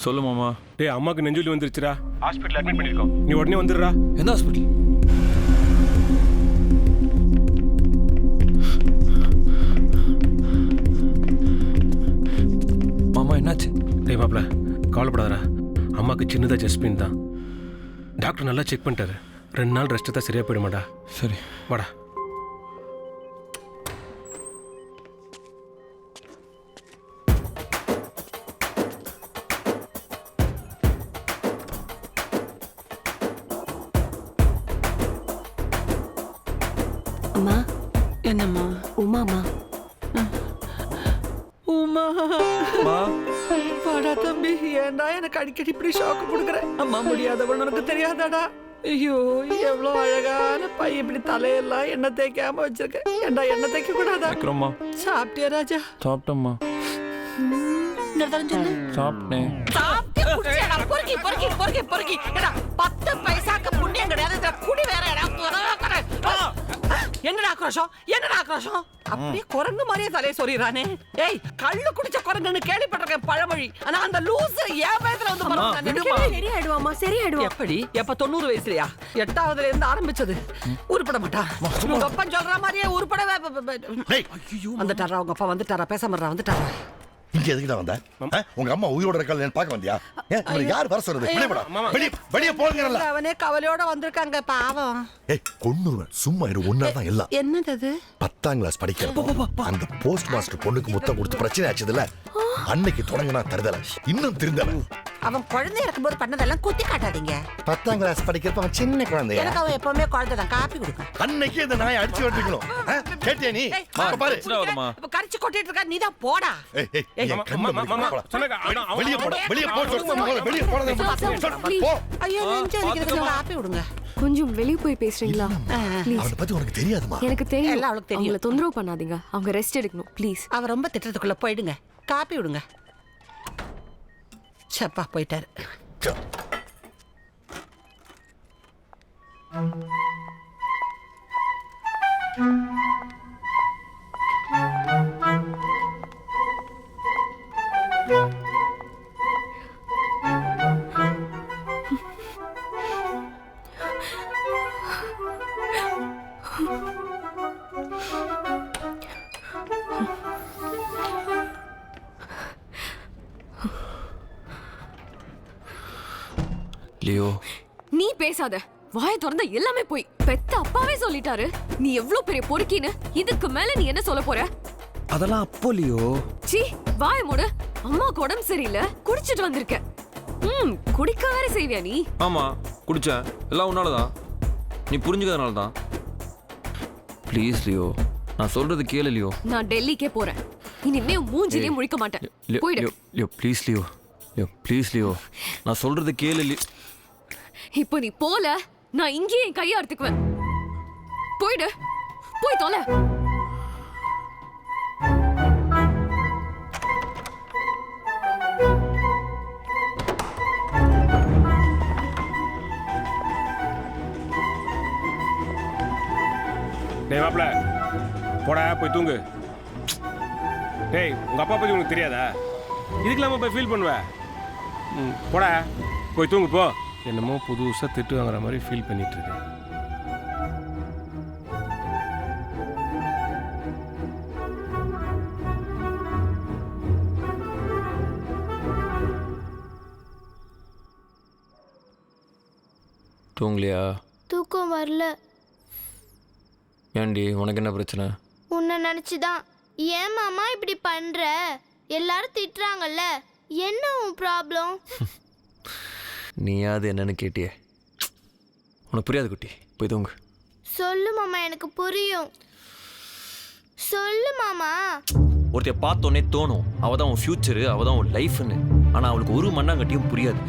சொல்லு மாமா. டேய் அம்மாக்கு நெஞ்சுவலி வந்துருச்சுடா, ஹாஸ்பிட்டல் அட்மிட் பண்ணிருக்கோம், நீ உடனே வந்துடுறா. எந்த ஹாஸ்பிட்டல்? மாமா என்னாச்சு? டேய் மாப்ள கவலைப்படாதடா, அம்மாக்கு சின்னதாக செஸ்ட் பெயின் தான். டாக்டர் நல்லா செக் பண்ணிட்டாரு, 2 நாள் ரெஸ்ட் தான் சரியாக போயிடுமாடா. சரி வாடா. அம்மா. என்னம்மா? உமாமா. உமா மா. வாடா தம்பி, ஏன்டா எனக்கு அடிக்கடி இப்படி ஷாக்கு கொடுக்குற? அம்மா முடியாதவன் உனக்கு தெரியாதாடா? ஐயோ எவ்வளோ அழகான பையன், இப்படி தலையெல்லாம் எண்ணெய் தேய்க்காம வச்சிருக்க. ஏன்டா எண்ணெய் தேய்க்க கூடாதா? வைக்கிறோம்மா. சாப்பிட்டியா ராஜா? சாப்பிட்டோம்மா. சாப்பிட்டேன். பொறுக்கி 10 பைசாக்கு புண்ணியம் கிடையாது, குடி வேற. என்னடா ஆக்ரோஷம்? அப்படியே குரங்கு மாதிரியே தலையை சொறிறானே. ஏய், கள்ளு குடிச்ச குரங்குன்னு கேள்விப்பட்டிருக்கேன் பழமொழி. ஆனா அந்த லூசு என் வயசுல வந்து சரியாயிடுவாமா, சரியாயிடுவா. எப்படி? எப்ப 90 வயசுலயா? 8வதுல இருந்து ஆரம்பிச்சது. உருப்பட மாட்டா. உங்க அப்பா சொல்ற மாதிரியே உருப்படவே. வந்துட்டாரா உங்க அப்பா? வந்துட்டாரா? பேசாம வந்துட்டாரா? இங்க எதுக்குடா வந்த? உங்க அம்மா உயிரோட இருக்கா பார்க்க வந்தியா? யார் வர சொல்றது? வெளிய போங்கறல. அவனே கவலையோட வந்திருக்காங்க பாவம். ஏய் கொன்னுருவேன், சும்மா இரு. ஒண்ணாதான் எல்லாம். என்னது அது? 10ஆம் கிளாஸ் படிக்கிறப்ப அந்த போஸ்ட் மாஸ்டர் பொண்ணுக்கு முத்தம் கொடுத்து பிரச்சனை ஆச்சுதுல, அன்னைக்கு தொடங்கினா தருதல, இன்னும் திருந்தல. அவன் குழந்தை இருக்கும்போது பண்ணதெல்லாம் குத்தி காட்டாதீங்க. 10ஆம் கிளாஸ் படிக்கிறப்ப அவன் சின்ன குழந்தையா? எனக்கு அவன் எப்பவுமே குழந்தை தான். காப்பி கொடுக்க அன்னைக்கு இந்த நாயை அடிச்சு விட்டுக்கணும். கேட்டியா நீ? பாரு கரிச்சு கொட்டிட்டு இருக்கா, நீ தான் போடா. வெளிய போ. ஐயோ நெஞ்சு வலிக்குது, காப்பி விடுங்க. கொஞ்சம் வெளிய போய் பேசுறீங்களா? அவனை பத்தி உனக்கு தெரியாதுமா? எனக்கு தெரியும். எல்லாம் அவளுக்கு தெரியும். அவங்கள தொந்தரவு பண்ணாதீங்க, அவங்க ரெஸ்ட் எடுக்கணும் ப்ளீஸ். அவ ரொம்ப திட்டத்துக்குள்ள போயிடுங்க, காப்பி விடுங்க. சப்பா போயிட்டாரு. லியோ, நீ பேசாத. வாய திறந்த எல்லாமே போய். பெத்த அப்பாவே சொல்லிட்டாரு நீ எவ்வளவு பெரிய பொறுக்கின்னு. இதுக்கு மேல நீ என்ன சொல்ல போற? அதெல்லாம் அப்போ லியோ. சீ, வாய மூடு. அம்மாக்கு உடம்பு சரியில்லை, குடிச்சிட்டு வந்திருக்க. குடிக்க வேற செய்வியா நீ? ஆமா குடிச்சேன், எல்லாம் உன்னாலதான். நீ புரிஞ்சுக்கிறதுனால தான். ப்ளீஸ் லியோ, நான் சொல்றது கேளு லியோ. நான் டெல்லிக்கே போறேன், இனிமே மூஞ்சிலே முழிக்க மாட்டேன். போயிடு. Leo please Leo. Leo please Leo, நான் சொல்றது கேளு லியோ. இப்போ நீ போல, நான் இங்கேயே என் கையை அறுத்துக்குவேன். போயிடு, போய் தொலை. டேய் மாப்ள போடா, போய் தூங்கு. டேய் உங்க அப்பா பத்தி உனக்கு தெரியாதா? இதுக்கெல்லாம போய் ஃபீல் பண்ணுவ? போடா போய் தூங்கு போ. என்னமோ புதுசாக திட்டு வாங்குற மாதிரி ஃபீல் பண்ணிட்டு இருக்கேன். தூங்கலையா? தூக்கம் வரல. ஏண்டி, உனக்கு என்ன பிரச்சனை? உன்னை நினைச்சுதான். ஏன் மாமா இப்படி பண்ற? எல்லாரும் திட்டுறாங்கல்ல, என்ன உன் ப்ராப்ளம்? நீயாது என்னன்னு கேட்டியே, உனக்கு புரியாது குட்டி. போய் தூங்கு. சொல்லு மாமா, எனக்கு புரியும். சொல்லு மாமா. ஒருத்தைய பார்த்தோன்னே தோணும் அவதான் உன் ஃபியூச்சரு, அவதான் உன் லைஃப்னு. ஆனால் அவளுக்கு ஒரு மண்ணாங்கட்டியும் புரியாது.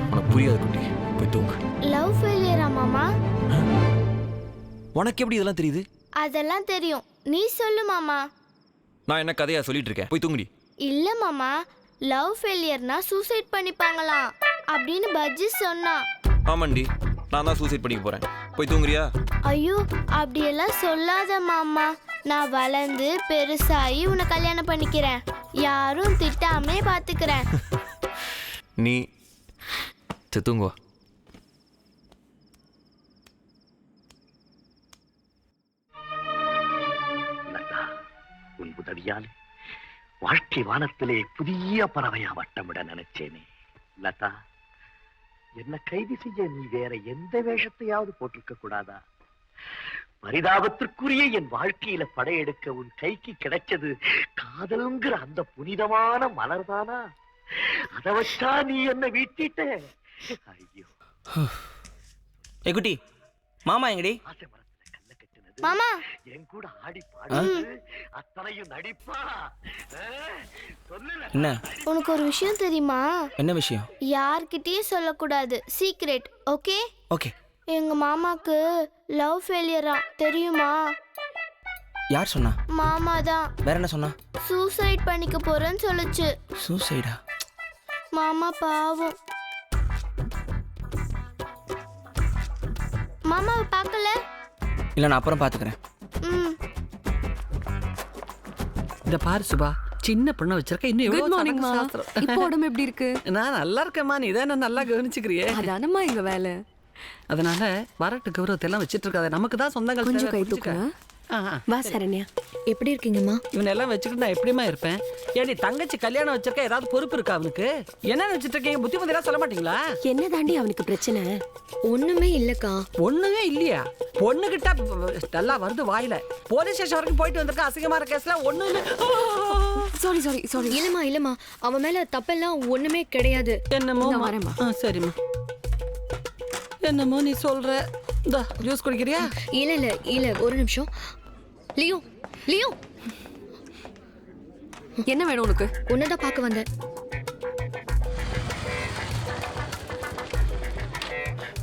உனக்கு புரியாது குட்டி. போய் தூங்கு. லவ் ஃபெயிலியரா மாமா? உனக்கு எப்படி இதெல்லாம் தெரியுது? அதெல்லாம் தெரியும், நீ சொல்லு மாமா. நான் என்ன கதையா சொல்லிட்டு இருக்கேன்? போய் தூங்குடி. இல்ல மாமா, லவ் ஃபெயிலியர்னா சூசைட் பண்ணிப்பாங்களாம் அப்படின்னு பஜ்ஜி சொன்னா. ஆமாண்டி, நான் தான் சூசைட் பண்ணிக்க போறேன். போய் தூங்குறியா? ஐயோ அப்படியெல்லாம் சொல்லாத மாமா. நான் வளர்ந்து பெருசாகி உன்னை கல்யாணம் பண்ணிக்கிறேன், யாரும் திட்டாமே பாத்துக்கிறேன். நீ சரி தூங்குவா. உன் உதவியால் வாழ்க்கை வானத்திலே புதிய பறவையா வட்டமிட நினைச்சேனே. லதா, என்ன கைது செய்ய நீ வேற எந்த வேஷத்தையாவது போட்டிருக்க கூடாதா? பரிதாபத்திற்குரிய என் வாழ்க்கையில படையெடுக்க உன் கைக்கு கிடைச்சது காதல்ங்கிற அந்த புனிதமான மலர்தானா? அதை வச்சா நீ என்ன வீட்டிட்ட? ஐயோ. ஏ குட்டி, மாமா எங்கடி? ஆசை மரத்துல கல்ல கட்டுனது மாமா என் கூட ஆடி பாடுறது அத்தனையும் நடிப்பா? சொல்லல. என்ன உனக்கு ஒரு விஷயம் தெரியுமா? என்ன விஷயம்? யார்கிட்டயும் சொல்லக்கூடாது, சீக்ரெட். ஓகே? ஓகே. எங்க மாமாக்கு லவ் ஃபெயிலியரா, தெரியுமா? யார் சொன்னா? மாமா தான். வேற என்ன சொன்னா? சூசைட் பண்ணிக்க போறேன்னு சொல்லுச்சு. சூசைடா? மாமா பாவம். மாமாவை பார்க்கல? இல்ல, நான் அப்புறம் பாத்துக்கிறேன். ம். இந்த பாரு சுபா, சின்ன பொண்ணை வச்சிருக்க, இன்னும் குட் எவ்வளவு மார்னிங் மா. சடங்கு சாஸ்திரம். இப்போ உடம்பு எப்படி இருக்கு? நான் நல்லா இருக்கேம்மா, நீ தான் நல்லா கவனிச்சுக்கிறியே. அதானம்மா எங்க வேலை. அதனால வரட்டு கௌரவத்தை எல்லாம் வச்சிட்டு இருக்காத, நமக்கு தான் சொந்தங்கள் கொஞ்சம் தேவை, கை புரிஞ்சுக்க. தூக்குங்க. ஆ, வா சரண்யா, எப்படி இருக்கீங்கம்மா? இவனெல்லாம் வச்சுக்கிட்டு நான் எப்படிமா இருப்பேன்? ஏடி தங்கச்சி கல்யாணம் வச்சிருக்க, ஏதாவது பொறுப்பு இருக்கா அவனுக்கு? என்ன வச்சுட்டு இருக்கீங்க? புத்திமதியெல்லாம் சொல்ல மாட்டீங்களா? என்ன தாண்டி அவனுக்கு பிரச்சனை? ஒண்ணுமே இல்லக்கா. ஒண்ணுமே இல்லையா? பொண்ணுகிட்ட நல்லா வருது வாயில. போலீஸ் ஸ்டேஷன் வரைக்கும் போயிட்டு வந்திருக்க, அசிங்கமான கேஸ்ல ஒண்ணுமே. Sorry sorry sorry. இல்லம்மா, அவன் மேல தப்பெல்லாம் ஒண்ணுமே கிடையாது. என்னமோ நான் வரேம்மா. சரிம்மா. என்னமோ நீ சொல்ற. இந்த ஜூஸ் குடிக்கிறியா? இல்ல ஒரு நிமிஷம். லியோ, என்ன வேணும் உனக்கு? உன்னதான் பார்க்க வந்தேன்.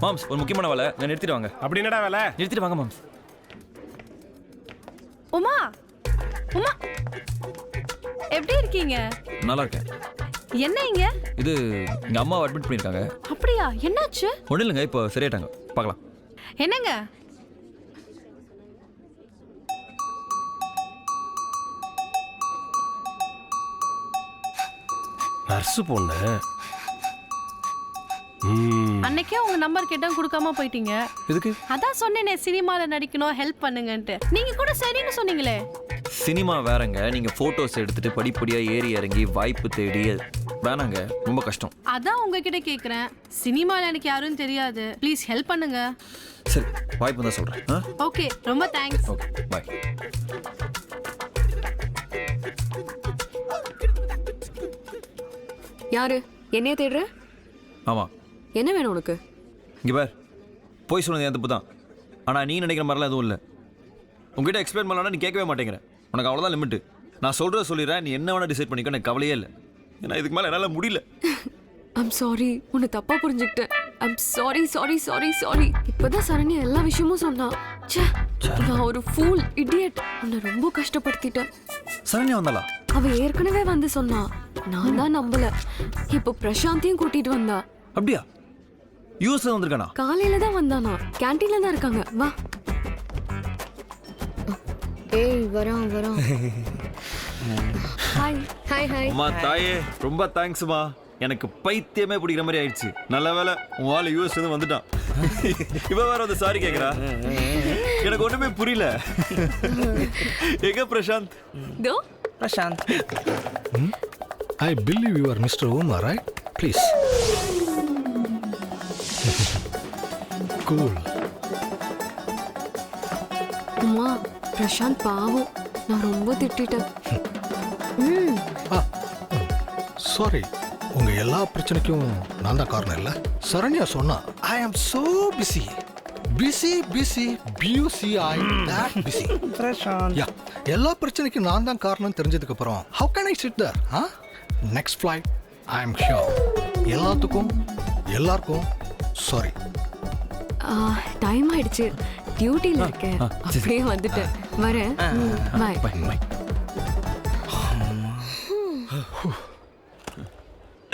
மாம்ஸ், ஒரு முக்கியமான வேலை, நான் நிறுத்திட்டு வாங்க. அப்படி என்னடா வேலை? நிறுத்திட்டு வாங்க மாம்ஸ். உமா, எப்படி இருக்கீங்க? நல்லா இருக்கேன். என்ன இங்க? இது எங்க அம்மாவை அட்மிட் பண்ணியிருக்காங்க. அப்படியா? என்னாச்சு? ஒன்றும் இல்லைங்க, இப்போ சரியாயிட்டாங்க. பார்க்கலாம். என்னங்க? நர்ஸு பொண்ணு. அன்னைக்கே உங்க நம்பர் கேட்டா கொடுக்காம போயிட்டீங்க. எதுக்கு? அதான் சொன்னேனே சினிமால நடிக்கணும், ஹெல்ப் பண்ணுங்கன்ட்டு. நீங்க கூட சரின்னு சொன்னீங்களே. சினிமா வேறங்க, நீங்க போட்டோஸ் எடுத்துட்டு படிப்படியா ஏறி இறங்கி வாய்ப்பு தேடி வேணாங்க, ரொம்ப கஷ்டம். அதான் உங்ககிட்ட கேக்குறேன். சினிமால எனக்கு யாரும் தெரியாது, ப்ளீஸ் ஹெல்ப் பண்ணுங்க. சரி, வாய்ப்பு தான் சொல்றேன். ஓகே, ரொம்ப தேங்க்ஸ். ஓகே, பாய். யாரு என்னைய தேடுற? ஆமா. என்ன வேணும் உனக்கு? இங்க பார், போய் சொன்னது என் தப்பு தான். ஆனா நீ நினைக்கிற மாதிரிலாம் எதுவும் இல்லை. உங்ககிட்ட எக்ஸ்பிளைன் பண்ணலாம், நீ கேட்கவே மாட்டேங்கிற. உனக்கு அவ்வளோதான் லிமிட்டு. நான் சொல்கிறத சொல்லிடுறேன், நீ என்ன வேணா டிசைட் பண்ணிக்கோ, எனக்கு கவலையே இல்லை. ஏன்னா இதுக்கு மேலே என்னால் முடியல. ஐம் சாரி, உன்னை தப்பா புரிஞ்சுக்கிட்டேன். I'm sorry sorry sorry sorry. இப்போதான் சரண்யா எல்லா விஷயமும் சொன்னா. ச்சே, நான் ஒரு ஃபூல், இடியட். உன்னை ரொம்ப கஷ்டப்படுத்திட்டேன். சரண்யா வந்தாளா? அவ ஏற்கனவே வந்து சொன்னா, நான் தான் நம்பல. இப்போ பிரசாந்தையும் கூட்டிட்டு வந்தா. அப்படியா? யூஎஸ்ல வந்திருக்கானா? காலையில தான் வந்தானா. கேண்டீன்ல தான் இருக்காங்க. வா. ஏய், வரான். ஹாய். ஹாய். அம்மா தாயே, ரொம்ப தேங்க்ஸ்மா. எனக்கு பைத்தியமே பிடிக்கிற மாதிரி ஆயிடுச்சு. நல்ல வேலை உன் ஆள் யூஎஸ்ல இருந்து வந்துட்டான். இவ வேற வந்து சாரி கேட்குறா. எனக்கு ஒண்ணுமே புரியல. எங்க பிரசாந்த்? தோ Prashanth. I believe you are Mr. Uma, right? Please. Cool. அம்மா, பிரசாந்த் பாவம். நான் ரொம்ப திட்டிட்டேன். சாரி, உங்க எல்லா பிரச்சனைக்கும் நான் தான் காரணம் இல்ல. சரண்யா சொன்னா I am so busy BUCI that busy. Prashanth. Yeah, எல்லா பிரச்சனைக்கும் நான் தான் காரணம் தெரிஞ்சதுக்கு அப்புறம் how can I sit there? Next flight I am here. எல்லாருக்கும் சாரி. டைம் ஆயிடுச்சு. டியூட்டில இருக்கேன். அப்படியே வந்துட்டேன். வரேன். பாய்.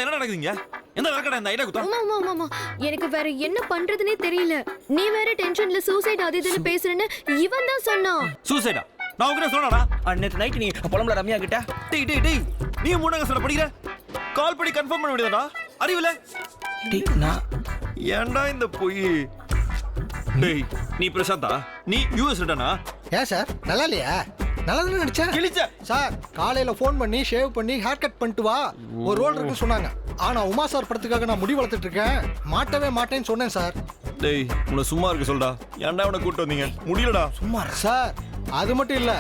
என்ன நடக்குதுங்க? எந்த நடக்கடா இந்த ஐடியா குத்தா? ஆமா, எனக்கு வேற என்ன பண்றதுனே தெரியல. நீ வேற டென்ஷன்ல சூசைட் அது இதுன்னு பேசுறேன்னு இவன் தான் சொன்னான். சூசைடா? நான் உங்ககிட்ட சொன்னடா. நேற்று நைட்டு நீ புலம்புல ரம்யா கிட்ட. டேய் நீ மூணாங்க சொல்ல படிக்கிற? கால் பண்ணி கன்ஃபார்ம் பண்ண வேண்டியதா? அறிவில டேய் நான் ஏன்டா இந்த பொய்? டேய் நீ பிரசாந்தா? நீ யூஎஸ் ரிட்டனா? ஏன் சார் நல்லா இல்லையா? நல்லா தானே நடிச்சேன். கிழிச்ச சார் காலையில ஃபோன் பண்ணி ஷேவ் பண்ணி ஹேர் கட் பண்ணிட்டு வா, ஒரு ரோல் இருக்குன்னு சொன்னாங்க. ஆனா உமா சார் படத்துக்காக நான் முடி வளர்த்துட்டு இருக்கேன், மாட்டவே மாட்டேன்னு சொன்னேன் சார். டேய் உன்னை சும்மா இருக்க சொல்டா. ஏன்டா உன்னை கூட்டு வந்தீங்க? முடியலடா. சும்மா சார். அது மட்டும் இல்ல,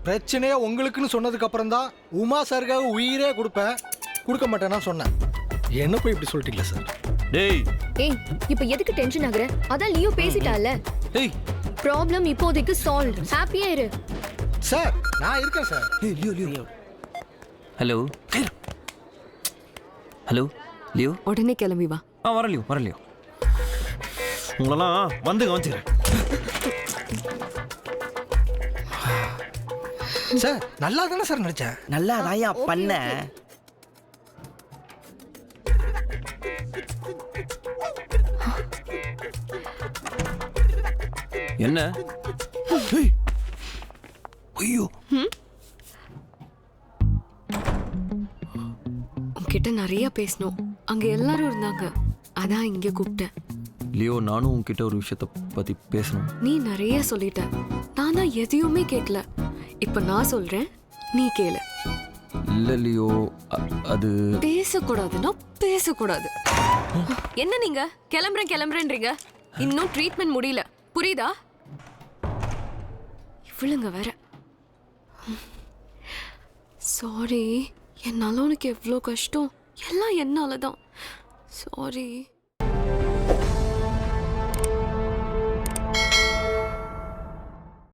பிரச்சனையே உங்களுக்குன்னு சொன்னதுக்கு அப்புறம் தான் உமா சாருக்காக உயிரே கொடுக்க மாட்டேன்னா சொன்னேன். என்ன போய் இப்படி சொல்லிட்டீங்களா சார்? டேய் ஏய் இப்போ எதுக்கு டென்ஷன் ஆகுற? அதான் லியோ பேசிட்டால. டேய் ப்ராப்ளம் இப்போதைக்கு சால்வ். ஹாப்பியா இரு. சார் நான் இருக்கேன் சார். Hello hello Leo. உடனே கிளம்பி வா. வரலையோ. உங்களெல்லாம் வந்து கவனிச்சுக்கிறேன். சார் நல்லா தானே சார் நடிச்சேன். நல்லா நாயா பண்ண. என்ன? ஐயோ உன்கிட்ட நிறைய பேசணும். அங்க எல்லாரும் இருந்தாங்க, அதான் இங்க கூப்பிட்டேன். லியோ நானும் உன்கிட்ட ஒரு விஷயத்தை பத்தி பேசணும். நீ நிறைய சொல்லிட்ட, நான் தான் எதையுமே கேட்கல. இப்ப நான் சொல்றேன், நீ கேளு. இல்ல லியோ அது பேசக்கூடாதுன்னா பேசக்கூடாது. என்ன நீங்க கிளம்புறேன்றீங்க, இன்னும் ட்ரீட்மெண்ட் முடியல, புரியுதா? இவ்வளவுங்க வேற. சாரி, என்னால உனக்கு எவ்வளோ கஷ்டம், எல்லாம் என்னால தான். சாரி.